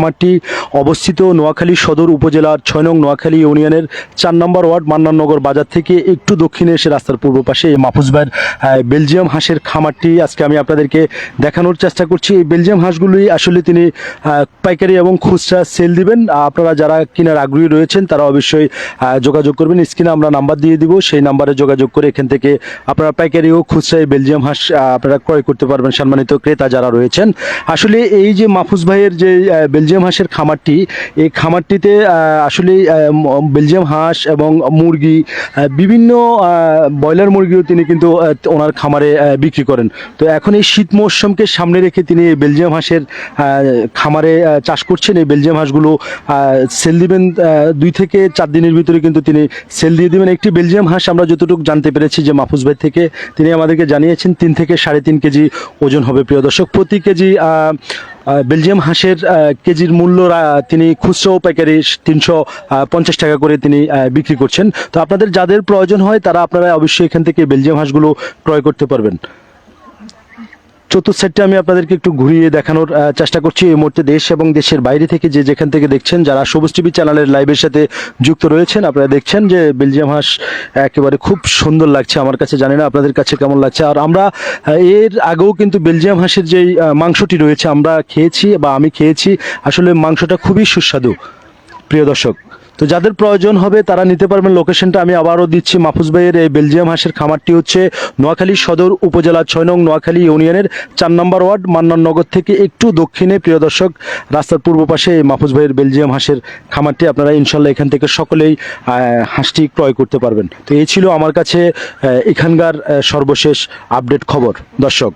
খামারটি অবস্থিত নোয়াখালী সদর উপজেলার 6 নং নোয়াখালী ইউনিয়নের 4 নম্বর ওয়ার্ড মান্নাননগর বাজার থেকে একটু দক্ষিণে এসে রাস্তার পূর্ব পাশে এই মাহফুজ ভাইয়ের বেলজিয়াম হাঁসের খামারটি আজকে আমি আপনাদেরকে দেখানোর চেষ্টা করছি। এই বেলজিয়াম হাঁসগুলোই আসলে তিনি পাইকারি এবং খুচরা সেল দিবেন। আপনারা যারা কেনার আগ্রহী রয়েছেন তারা অবশ্যই যোগাযোগ করবেন। স্ক্রিনে আমরা নাম্বার দিয়ে দিব, সেই নাম্বারে যোগাযোগ করে এখান থেকে আপনারা পাইকারি ও খুচরা এই বেলজিয়াম হাঁস আপনারা ক্রয় করতে পারবেন সম্মানিত ক্রেতা যারা রয়েছেন। আসলে এই যে মাহফুজ ভাইয়ের যে বেলজিয়াম হাঁসের খামারটি, এই খামারটিতে আসলে বেলজিয়াম হাঁস এবং মুরগি, বিভিন্ন ব্রয়লার মুরগিও তিনি কিন্তু ওনার খামারে বিক্রি করেন। তো এখন এই শীত মৌসুমকে সামনে রেখে তিনি বেলজিয়াম হাঁসের খামারে চাষ করছেন। এই বেলজিয়াম হাঁসগুলো সেল দিবেন 2 থেকে 4 দিনের ভিতরে কিন্তু তিনি সেল দিয়ে দিবেন। একটি বেলজিয়াম হাঁস আমরা যতটুকু জানতে পেরেছি যে মাহফুজ ভাই থেকে তিনি আমাদেরকে জানিয়েছেন 3 থেকে 3.5 কেজি ওজন হবে। প্রিয় দর্শক, প্রতি কেজি বেলজিয়াম হাঁসের কেজির মূল্য তিনি খুচরা ও পাইকারি 350 টাকা করে তিনি বিক্রি করছেন। তো আপনাদের যাদের প্রয়োজন হয় তারা আপনারা অবশ্যই এখান থেকে বেলজিয়াম হাঁসগুলো ক্রয় করতে পারবেন। চতুর্থ সাইডটা আমি আপনাদেরকে একটু ঘুরিয়ে দেখানোর চেষ্টা করছি। এই মুহূর্তে দেশ এবং দেশের বাইরে থেকে যেখান থেকে দেখছেন, যারা সবুজ টিভি চ্যানেলের লাইভের সাথে যুক্ত রয়েছেন, আপনারা দেখছেন যে বেলজিয়াম হাঁস একেবারে খুব সুন্দর লাগছে আমার কাছে, জানি না আপনাদের কাছে কেমন লাগছে। আর আমরা এর আগেও কিন্তু বেলজিয়াম হাঁসের যেই মাংসটি রয়েছে আমরা খেয়েছি বা আমি খেয়েছি, আসলে মাংসটা খুবই সুস্বাদু প্রিয় দর্শক। তো যাদের প্রয়োজন হবে তারা নিতে পারবেন। লোকেশনটা আমি আবারও দিচ্ছি। মাহফুজ ভাইয়ের এই বেলজিয়াম হাঁসের খামারটি হচ্ছে নোয়াখালী সদর উপজেলা 6 নং নোয়াখালী ইউনিয়নের 4 নম্বর ওয়ার্ড মান্নাননগর থেকে একটু দক্ষিণে প্রিয় দর্শক, রাস্তার পূর্ব পাশে এই মাহফুজ ভাইয়ের বেলজিয়াম হাঁসের খামারটি। আপনারা ইনশাল্লাহ এখান থেকে সকলেই হাঁসটি ক্রয় করতে পারবেন। তো এই ছিল আমার কাছে এখানকার সর্বশেষ আপডেট খবর দর্শক।